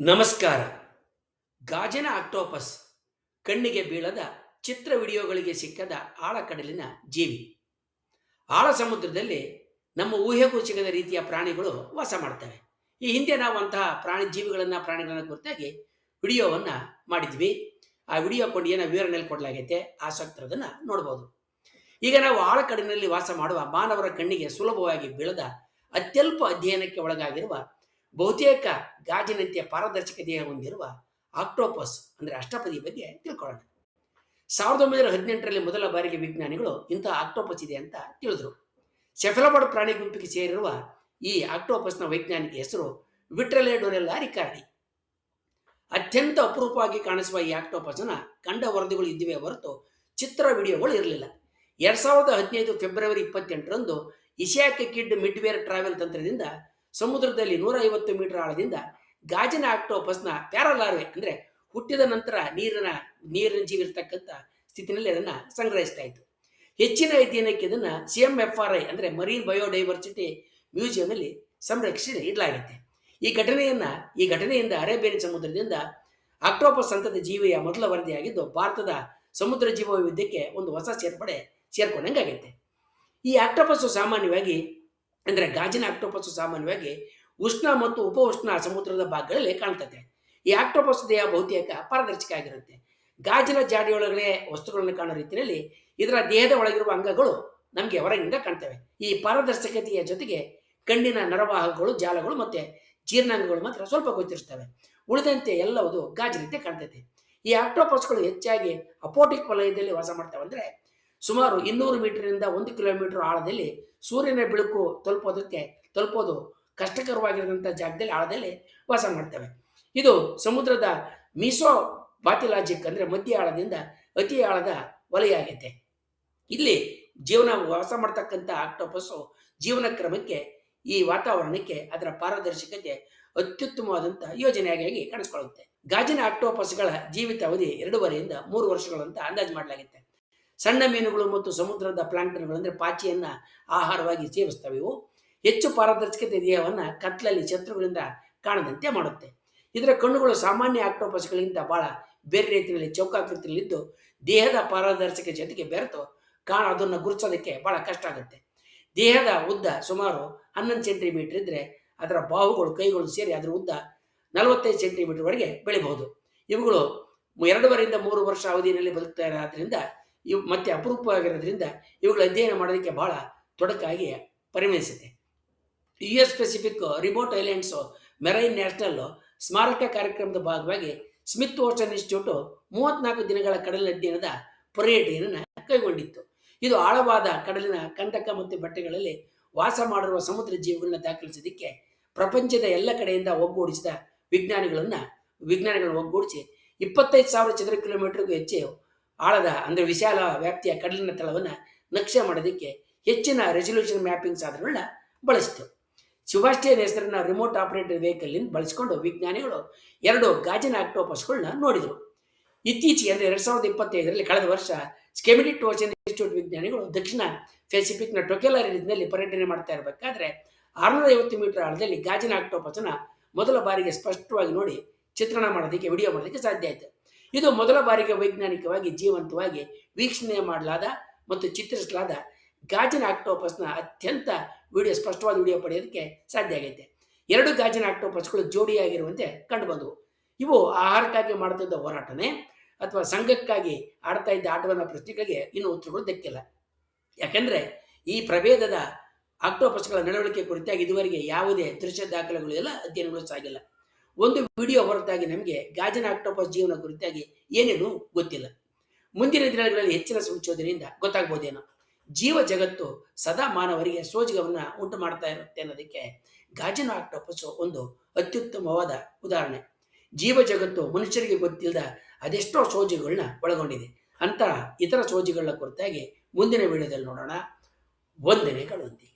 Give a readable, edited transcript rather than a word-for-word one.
ನಮಸ್ಕಾರ. ಗಾಜಿನ ಆಕ್ಟೋಪಸ್ ಕಣ್ಣಿಗೆ ಬೀಳದ ಚಿತ್ರ ವಿಡಿಯೋಗಳಿಗೆ ಸಿಕ್ಕದ ಆಳಕಡಲಿನ ಜೀವಿ. ಆಳ ಸಮುದ್ರದಲ್ಲಿ ನಮ್ಮ ಊಹೆಗೂ ಸಿಗದ ರೀತಿಯ ಪ್ರಾಣಿಗಳು ವಾಸ ಮಾಡ್ತವೆ. ಈ ಹಿಂದೆ ನಾವು ಅಂತಹ ಪ್ರಾಣಿಗಳನ್ನು ಕುರಿತಾಗಿ ವಿಡಿಯೋವನ್ನು ಮಾಡಿದ್ವಿ. ಆ ವಿಡಿಯೋ ಕೊಂಡು ಏನೋ ವಿವರಣೆಯಲ್ಲಿ ಕೊಡಲಾಗೈತೆ, ಆಸಕ್ತರದನ್ನು ನೋಡ್ಬೋದು. ಈಗ ನಾವು ಆಳಕಡಲಿನಲ್ಲಿ ವಾಸ ಮಾಡುವ ಮಾನವರ ಕಣ್ಣಿಗೆ ಸುಲಭವಾಗಿ ಬೀಳದ ಅತ್ಯಲ್ಪ ಅಧ್ಯಯನಕ್ಕೆ ಒಳಗಾಗಿರುವ ಬಹುತೇಕ ಗಾಜಿನಂತೆ ಪಾರದರ್ಶಕ ದೇಹ ಹೊಂದಿರುವ ಆಕ್ಟೋಪಸ್ ಅಂದರೆ ಅಷ್ಟಪದಿ ಬಗ್ಗೆ ತಿಳ್ಕೊಳ್ಳೋಣ. 1918ರಲ್ಲಿ ಮೊದಲ ಬಾರಿಗೆ ವಿಜ್ಞಾನಿಗಳು ಇಂತಹ ಆಕ್ಟೋಪಸ್ ಇದೆ ಅಂತ ತಿಳಿದ್ರು. ಸೆಫಲೋಪಾಡ್ ಪ್ರಾಣಿ ಗುಂಪಿಗೆ ಸೇರಿರುವ ಈ ಆಕ್ಟೋಪಸ್ನ ವೈಜ್ಞಾನಿಕ ಹೆಸರು ವಿಟ್ರಲೆಡೊನೆಲ್ಲಾ ರಿಕಾರ್ಡಿ. ಅತ್ಯಂತ ಅಪರೂಪವಾಗಿ ಕಾಣಿಸುವ ಈ ಆಕ್ಟೋಪಸ್ನ ಕಂಡ ವರದಿಗಳು ಇದ್ದಿವೆ ಹೊರತು ಚಿತ್ರ ವಿಡಿಯೋಗಳು ಇರಲಿಲ್ಲ. 2015 ಫೆಬ್ರವರಿ 28ರಂದು ಇಶಿಯಾಕ್ ಕಿಡ್ ಮಿಡ್ವೇರ್ ಟ್ರಾವೆಲ್ ತಂತ್ರದಿಂದ ಸಮುದ್ರದಲ್ಲಿ 150 ಮೀಟರ್ ಆಳದಿಂದ ಗಾಜಿನ ಆಕ್ಟೋಪಸ್ನ ಪ್ಯಾರಾಲಾರ್ವೆ ಅಂದರೆ ಹುಟ್ಟಿದ ನಂತರ ನೀರಿನ ಜೀವಿ ಇರ್ತಕ್ಕಂಥ ಸ್ಥಿತಿನಲ್ಲಿ ಅದನ್ನು ಸಂಗ್ರಹಿಸ್ತಾ ಇತ್ತು. ಹೆಚ್ಚಿನ ಅಧ್ಯಯನಕ್ಕೆ ಇದನ್ನು CMFRI ಅಂದರೆ ಮರೀನ್ ಬಯೋಡೈವರ್ಸಿಟಿ ಮ್ಯೂಸಿಯಂನಲ್ಲಿ ಸಂರಕ್ಷಿಸಿ ಇಡಲಾಗುತ್ತೆ. ಈ ಘಟನೆಯಿಂದ ಅರೇಬಿಯನ್ ಸಮುದ್ರದಿಂದ ಆಕ್ಟೋಪಸ್ ಹಂತದ ಜೀವಿಯ ಮೊದಲ ವರದಿಯಾಗಿದ್ದು ಭಾರತದ ಸಮುದ್ರ ಜೀವ ವೈವಿಧ್ಯಕ್ಕೆ ಒಂದು ಹೊಸ ಸೇರ್ಕೊಂಡಂಗಾಗೈತೆ. ಈ ಆಕ್ಟೋಪಸ್ಸು ಗಾಜಿನ ಆಕ್ಟೋಪಸ್ ಸಾಮಾನ್ಯವಾಗಿ ಉಷ್ಣ ಮತ್ತು ಉಪ ಉಷ್ಣ ಸಮುದ್ರದ ಭಾಗಗಳಲ್ಲಿ ಕಾಣ್ತದೆ. ಈ ಆಕ್ಟೋಪಸ್ ದೇಹ ಬಹುತೇಕ ಪಾರದರ್ಶಕ ಆಗಿರುತ್ತೆ. ಗಾಜಿನ ಜಾಡಿಯೊಳಗಡೆ ವಸ್ತುಗಳನ್ನು ಕಾಣೋ ರೀತಿಯಲ್ಲಿ ಇದರ ದೇಹದ ಒಳಗಿರುವ ಅಂಗಗಳು ನಮಗೆ ಹೊರಗಿನಿಂದ ಕಾಣ್ತವೆ. ಈ ಪಾರದರ್ಶಕತೆಯ ಜೊತೆಗೆ ಕಣ್ಣಿನ ನರವಾಹಕಗಳು, ಜಾಲಗಳು ಮತ್ತು ಜೀರ್ಣಾಂಗಗಳು ಮಾತ್ರ ಸ್ವಲ್ಪ ಗೋಚರಿಸ್ತವೆ. ಉಳಿದಂತೆ ಎಲ್ಲವುದು ಗಾಜಿನಂತೆ ಕಾಣ್ತದೆ. ಈ ಆಕ್ಟೋಪಸ್ಗಳು ಹೆಚ್ಚಾಗಿ ಅಪೋಟಿಕ್ ವಲಯದಲ್ಲಿ ವಾಸ ಮಾಡ್ತವೆ. ಅಂದರೆ ಸುಮಾರು 200 ಮೀಟರ್ನಿಂದ 1 ಕಿಲೋಮೀಟರ್ ಆಳದಲ್ಲಿ ಸೂರ್ಯನ ಬೆಳಕು ತಲುಪೋದು ಕಷ್ಟಕರವಾಗಿರುವಂಥ ಜಾಗದಲ್ಲಿ ಆಳದಲ್ಲಿ ವಾಸ ಮಾಡ್ತವೆ. ಇದು ಸಮುದ್ರದ ಮೀಸೋಬಾಥಿಲಾಜಿಕ್ ಅಂದರೆ ಮಧ್ಯ ಆಳದಿಂದ ಅತಿ ಆಳದ ವಲಯ ಆಗೈತೆ. ಇಲ್ಲಿ ವಾಸ ಮಾಡ್ತಕ್ಕಂಥ ಆಕ್ಟೋಪಸ್ಸು ಜೀವನ ಕ್ರಮಕ್ಕೆ, ಈ ವಾತಾವರಣಕ್ಕೆ ಅದರ ಪಾರದರ್ಶಕತೆ ಅತ್ಯುತ್ತಮವಾದಂಥ ಯೋಜನೆಯಾಗಿ ಕಾಣಿಸ್ಕೊಳ್ಳುತ್ತೆ. ಗಾಜಿನ ಆಕ್ಟೋಪಸ್ಗಳ ಜೀವಿತಾವಧಿ 2.5ರಿಂದ 3 ವರ್ಷಗಳಂತ ಅಂದಾಜು ಮಾಡಲಾಗುತ್ತೆ. ಸಣ್ಣ ಮೀನುಗಳು ಮತ್ತು ಸಮುದ್ರದ ಪ್ಲಾಂಕ್ಟನ್ಗಳು ಅಂದರೆ ಪಾಚಿಯನ್ನು ಆಹಾರವಾಗಿ ಸೇವಿಸ್ತವೆ. ಇವು ಹೆಚ್ಚು ಪಾರದರ್ಶಕತೆ ದೇಹವನ್ನು ಕತ್ಲಲ್ಲಿ ಶತ್ರುಗಳಿಂದ ಕಾಣದಂತೆ ಮಾಡುತ್ತೆ. ಇದರ ಕಣ್ಣುಗಳು ಸಾಮಾನ್ಯ ಆಕ್ಟೋಪಸ್ಗಳಿಗಿಂತ ಬಹಳ ಬೇರೆ ರೀತಿಯಲ್ಲಿ ಚೌಕಾಕೃತಿಯಲ್ಲಿದ್ದು ದೇಹದ ಪಾರದರ್ಶಕ ಜೊತೆಗೆ ಬೆರೆತು ಅದನ್ನು ಗುರುತಿಸೋದಕ್ಕೆ ಬಹಳ ಕಷ್ಟ ಆಗುತ್ತೆ. ದೇಹದ ಉದ್ದ ಸುಮಾರು 11 ಸೆಂಟಿಮೀಟರ್ ಇದ್ದರೆ ಅದರ ಬಾಹುಗಳು, ಕೈಗಳು ಸೇರಿ ಅದರ ಉದ್ದ 45 ಸೆಂಟಿಮೀಟರ್ವರೆಗೆ ಬೆಳಿಬಹುದು. ಇವುಗಳು 2.5ರಿಂದ 3 ವರ್ಷ ಅವಧಿಯಲ್ಲಿ ಬದುಕ್ತಾ ಇರೋದ್ರಿಂದ ಮತ್ತೆ ಅಪರೂಪವಾಗಿರೋದ್ರಿಂದ ಇವುಗಳ ಅಧ್ಯಯನ ಮಾಡೋದಕ್ಕೆ ಬಹಳ ತೊಡಕಾಗಿ ಪರಿಗಣಿಸುತ್ತೆ. US Pacific remote islands marine national ಸ್ಮಾರಕ ಕಾರ್ಯಕ್ರಮದ ಭಾಗವಾಗಿ ಸ್ಮಿತ್ ಓಷನ್ ಇನ್ಸ್ಟಿಟ್ಯೂಟ್ 34 ದಿನಗಳ ಕಡಲಿನ ಅಧ್ಯಯನದ ಪರ್ಯಟನೆಯನ್ನು ಕೈಗೊಂಡಿತ್ತು. ಇದು ಆಳವಾದ ಕಡಲಿನ ಕಂಟಕ ಮತ್ತು ಬೆಟ್ಟಗಳಲ್ಲಿ ವಾಸ ಮಾಡಿರುವ ಸಮುದ್ರ ಜೀವಿಗಳನ್ನ ದಾಖಲಿಸೋದಕ್ಕೆ ಪ್ರಪಂಚದ ಎಲ್ಲ ಕಡೆಯಿಂದ ಒಗ್ಗೂಡಿಸಿದ ವಿಜ್ಞಾನಿಗಳನ್ನು ಒಗ್ಗೂಡಿಸಿ 25,000 ಚದರ ಕಿಲೋಮೀಟರ್ಗೂ ಹೆಚ್ಚು ಆಳದ ಅಂದರೆ ವಿಶಾಲ ವ್ಯಾಪ್ತಿಯ ಕಡಲಿನ ತಳವನ್ನು ನಕ್ಷೆ ಮಾಡೋದಕ್ಕೆ ಹೆಚ್ಚಿನ ರೆಸಲ್ಯೂಷನ್ ಮ್ಯಾಪಿಂಗ್ ಸಾಧನಗಳನ್ನ ಬಳಸಿತು. ಸೆಬಾಸ್ಟಿಯನ್ ಹೆಸರಿನ ರಿಮೋಟ್ ಆಪರೇಟೆಡ್ ವೆಹಿಕಲ್ ಬಳಸಿಕೊಂಡು ವಿಜ್ಞಾನಿಗಳು 2 ಗಾಜಿನ ಆಕ್ಟೋಪಸ್ಗಳನ್ನ ನೋಡಿದರು. ಇತ್ತೀಚೆಗೆ ಅಂದರೆ 2025ರಲ್ಲಿ ಕಳೆದ ವರ್ಷ ಸ್ಕೆಮಿಡಿಟ್ ಓಷನ್ ಇನ್ಸ್ಟಿಟ್ಯೂಟ್ ವಿಜ್ಞಾನಿಗಳು ದಕ್ಷಿಣ ಪೆಸಿಫಿಕ್ನ ಟೊಕೆಲಾ ರೀತಿಯಲ್ಲಿ ಪರ್ಯಟನೆ ಮಾಡ್ತಾ ಇರಬೇಕಾದ್ರೆ 650 ಮೀಟರ್ ಆಳದಲ್ಲಿ ಗಾಜಿನ ಆಕ್ಟೋಪಸ್ನ ಮೊದಲ ಬಾರಿಗೆ ಸ್ಪಷ್ಟವಾಗಿ ನೋಡಿ ವಿಡಿಯೋ ಮಾಡೋದಕ್ಕೆ ಸಾಧ್ಯ ಆಯಿತು. ಇದು ಮೊದಲ ಬಾರಿಗೆ ವೈಜ್ಞಾನಿಕವಾಗಿ ಜೀವಂತವಾಗಿ ವೀಕ್ಷಣೆ ಮಾಡಲಾದ ಮತ್ತು ಚಿತ್ರಿಸಲಾದ ಗಾಜಿನ ಆಕ್ಟೋಪಸ್ನ ಅತ್ಯಂತ ಸ್ಪಷ್ಟವಾದ ವಿಡಿಯೋ ಪಡೆಯೋದಕ್ಕೆ ಸಾಧ್ಯ ಆಗೈತೆ. 2 ಗಾಜಿನ ಆಕ್ಟೋಪಸ್ಗಳು ಜೋಡಿಯಾಗಿರುವಂತೆ ಕಂಡುಬಂದವು. ಇವು ಆಹಾರಕ್ಕಾಗಿ ಮಾಡುತ್ತಿದ್ದ ಹೋರಾಟನೇ ಅಥವಾ ಸಂಘಕ್ಕಾಗಿ ಆಡ್ತಾ ಇದ್ದ ಆಟವನ್ನ ಪ್ರಶ್ನೆಗಳಿಗೆ ಇನ್ನೂ ಉತ್ತರಗಳು ದಕ್ಕಿಲ್ಲ. ಯಾಕೆಂದರೆ ಈ ಪ್ರಭೇದದ ಆಕ್ಟೋಪಸ್ಗಳ ನಡವಳಿಕೆ ಕುರಿತಾಗಿ ಇದುವರೆಗೆ ಯಾವುದೇ ದೃಶ್ಯ ದಾಖಲೆಗಳು ಇಲ್ಲ, ಅಧ್ಯಯನಗಳು ಸಾಗಿಲ್ಲ. ಒಂದು ವಿಡಿಯೋ ಹೊರತಾಗಿ ನಮಗೆ ಗಾಜಿನ ಆಕ್ಟೋಪಸ್ ಜೀವನ ಕುರಿತಾಗಿ ಏನೇನೂ ಗೊತ್ತಿಲ್ಲ. ಮುಂದಿನ ದಿನಗಳಲ್ಲಿ ಹೆಚ್ಚಿನ ಸಂಶೋಧನೆಯಿಂದ ಗೊತ್ತಾಗ್ಬೋದೇನೋ. ಜೀವ ಜಗತ್ತು ಸದಾ ಮಾನವರಿಗೆ ಸೋಜಿಗವನ್ನು ಉಂಟು ಮಾಡ್ತಾ ಇರುತ್ತೆ ಅನ್ನೋದಕ್ಕೆ ಗಾಜಿನ ಆಕ್ಟೋಪಸ್ ಒಂದು ಅತ್ಯುತ್ತಮವಾದ ಉದಾಹರಣೆ. ಜೀವ ಜಗತ್ತು ಮನುಷ್ಯರಿಗೆ ಗೊತ್ತಿಲ್ಲದ ಅದೆಷ್ಟೋ ಸೋಜಿಗಳನ್ನ ಒಳಗೊಂಡಿದೆ. ಅಂತಹ ಇತರ ಸೋಜಿಗಳ ಕುರಿತಾಗಿ ಮುಂದಿನ ವಿಡಿಯೋದಲ್ಲಿ ನೋಡೋಣ. ವಂದನೆಗಳೊಂದಿಗೆ.